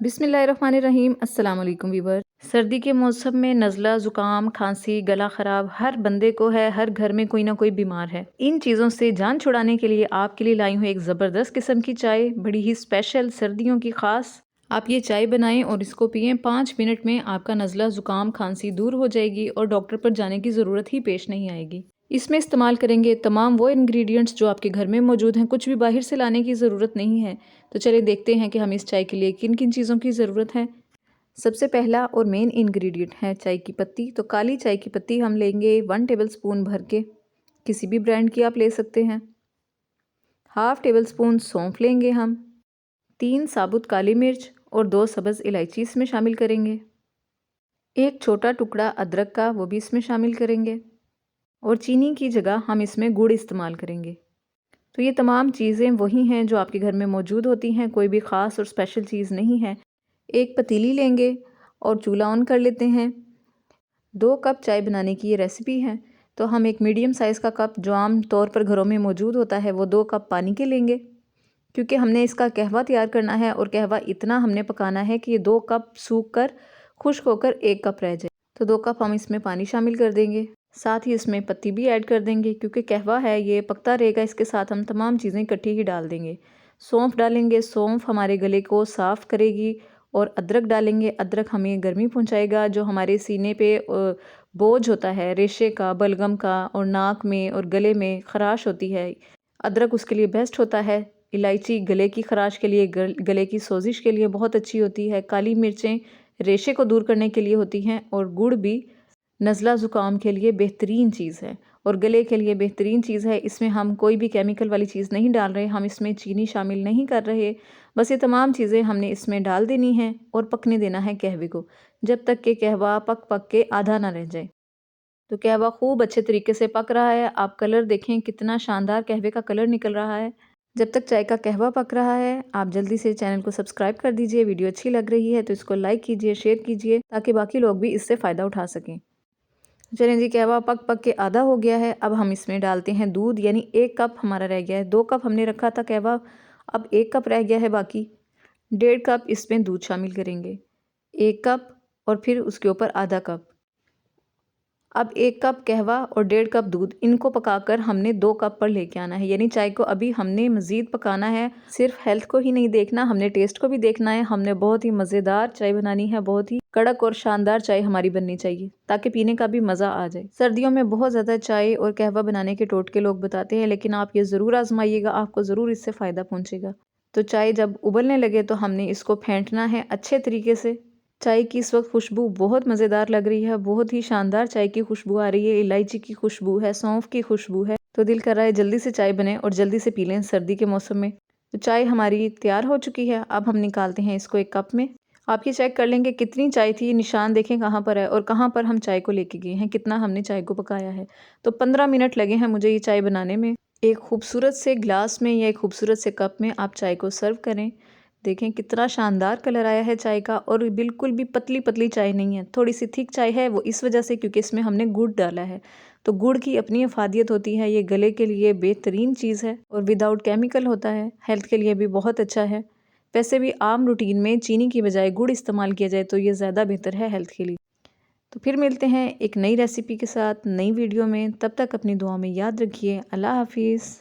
बिस्मिल्लाहिर्रहमानिर्रहीम। अस्सलाम वालेकुम वीवर। सर्दी के मौसम में नज़ला, ज़ुकाम, खांसी, गला ख़राब हर बंदे को है, हर घर में कोई ना कोई बीमार है। इन चीज़ों से जान छुड़ाने के लिए आपके लिए लाई हूँ एक ज़बरदस्त किस्म की चाय, बड़ी ही स्पेशल, सर्दियों की ख़ास। आप ये चाय बनाएं और इसको पिएं, 5 मिनट में आपका नज़ला, ज़ुकाम, खांसी दूर हो जाएगी और डॉक्टर पर जाने की ज़रूरत ही पेश नहीं आएगी। इसमें इस्तेमाल करेंगे तमाम वो इंग्रेडिएंट्स जो आपके घर में मौजूद हैं, कुछ भी बाहर से लाने की ज़रूरत नहीं है। तो चलिए देखते हैं कि हम इस चाय के लिए किन किन चीज़ों की ज़रूरत है। सबसे पहला और मेन इंग्रेडिएंट है चाय की पत्ती। तो काली चाय की पत्ती हम लेंगे 1 टेबल स्पून भर के, किसी भी ब्रांड की आप ले सकते हैं। हाफ टेबल स्पून सौंफ लेंगे हम, 3 साबुत काली मिर्च और 2 सब्ज़ इलायची इसमें शामिल करेंगे। एक छोटा टुकड़ा अदरक का, वो भी इसमें शामिल करेंगे। और चीनी की जगह हम इसमें गुड़ इस्तेमाल करेंगे। तो ये तमाम चीज़ें वही हैं जो आपके घर में मौजूद होती हैं, कोई भी ख़ास और स्पेशल चीज़ नहीं है। एक पतीली लेंगे और चूल्हा ऑन कर लेते हैं। 2 कप चाय बनाने की ये रेसिपी है, तो हम एक मीडियम साइज़ का कप जो आम तौर पर घरों में मौजूद होता है, वो 2 कप पानी के लेंगे, क्योंकि हमने इसका कहवा तैयार करना है और कहवा इतना हमने पकाना है कि ये 2 कप सूख कर खुश्क होकर 1 कप रह जाए। तो 2 कप हम इसमें पानी शामिल कर देंगे, साथ ही इसमें पत्ती भी ऐड कर देंगे, क्योंकि कहवा है ये पकता रहेगा। इसके साथ हम तमाम चीज़ें इकट्ठी ही डाल देंगे। सौंफ डालेंगे, सौंफ हमारे गले को साफ़ करेगी। और अदरक डालेंगे, अदरक हमें गर्मी पहुंचाएगा, जो हमारे सीने पे बोझ होता है रेशे का, बलगम का, और नाक में और गले में ख़राश होती है, अदरक उसके लिए बेस्ट होता है। इलायची गले की ख़राश के लिए, गले की सोजिश के लिए बहुत अच्छी होती है। काली मिर्चें रेशे को दूर करने के लिए होती हैं, और गुड़ भी नज़ला ज़ुकाम के लिए बेहतरीन चीज़ है और गले के लिए बेहतरीन चीज़ है। इसमें हम कोई भी केमिकल वाली चीज़ नहीं डाल रहे, हम इसमें चीनी शामिल नहीं कर रहे। बस ये तमाम चीज़ें हमने इसमें डाल देनी हैं और पकने देना है कहवे को, जब तक कि कहवा पक पक के आधा ना रह जाए। तो कहवा खूब अच्छे तरीके से पक रहा है। आप कलर देखें, कितना शानदार कहवे का कलर निकल रहा है। जब तक चाय का कहवा पक रहा है, आप जल्दी से चैनल को सब्सक्राइब कर दीजिए। वीडियो अच्छी लग रही है तो इसको लाइक कीजिए, शेयर कीजिए, ताकि बाकी लोग भी इससे फ़ायदा उठा सकें। चलें जी, कहवा पक पक के आधा हो गया है। अब हम इसमें डालते हैं दूध, यानी 1 कप हमारा रह गया है। 2 कप हमने रखा था कहवा, अब 1 कप रह गया है बाकी। 1.5 कप इसमें दूध शामिल करेंगे, 1 कप और फिर उसके ऊपर आधा कप। अब 1 कप कहवा और 1.5 कप दूध, इनको पकाकर हमने 2 कप पर लेके आना है। यानी चाय को अभी हमने मज़ीद पकाना है। सिर्फ हेल्थ को ही नहीं देखना, हमने टेस्ट को भी देखना है। हमने बहुत ही मज़ेदार चाय बनानी है, बहुत ही कड़क और शानदार चाय हमारी बननी चाहिए, ताकि पीने का भी मज़ा आ जाए। सर्दियों में बहुत ज़्यादा चाय और कहवा बनाने के टोटके लोग बताते हैं, लेकिन आप ये ज़रूर आजमाइएगा, आपको ज़रूर इससे फ़ायदा पहुँचेगा। तो चाय जब उबलने लगे तो हमने इसको फेंटना है अच्छे तरीके से। चाय की इस वक्त खुशबू बहुत मज़ेदार लग रही है, बहुत ही शानदार चाय की खुशबू आ रही है। इलायची की खुशबू है, सौंफ की खुशबू है। तो दिल कर रहा है जल्दी से चाय बने और जल्दी से पी लें सर्दी के मौसम में। तो चाय हमारी तैयार हो चुकी है। अब हम निकालते हैं इसको एक कप में। आप ये चेक कर लेंगे कितनी चाय थी, निशान देखें कहाँ पर है और कहाँ पर हम चाय को लेके गए हैं, कितना हमने चाय को पकाया है। तो 15 मिनट लगे हैं मुझे ये चाय बनाने में। एक खूबसूरत से ग्लास में या एक खूबसूरत से कप में आप चाय को सर्व करें। देखें कितना शानदार कलर आया है चाय का, और बिल्कुल भी पतली पतली चाय नहीं है। थोड़ी सी थिक चाय है, वो इस वजह से क्योंकि इसमें हमने गुड़ डाला है। तो गुड़ की अपनी अफादियत होती है, ये गले के लिए बेहतरीन चीज़ है और विदाउट केमिकल होता है, हेल्थ के लिए भी बहुत अच्छा है। वैसे भी आम रूटीन में चीनी की बजाय गुड़ इस्तेमाल किया जाए तो ये ज़्यादा बेहतर है हेल्थ के लिए। तो फिर मिलते हैं एक नई रेसिपी के साथ, नई वीडियो में। तब तक अपनी दुआ में याद रखिए। अल्लाह हाफिज़।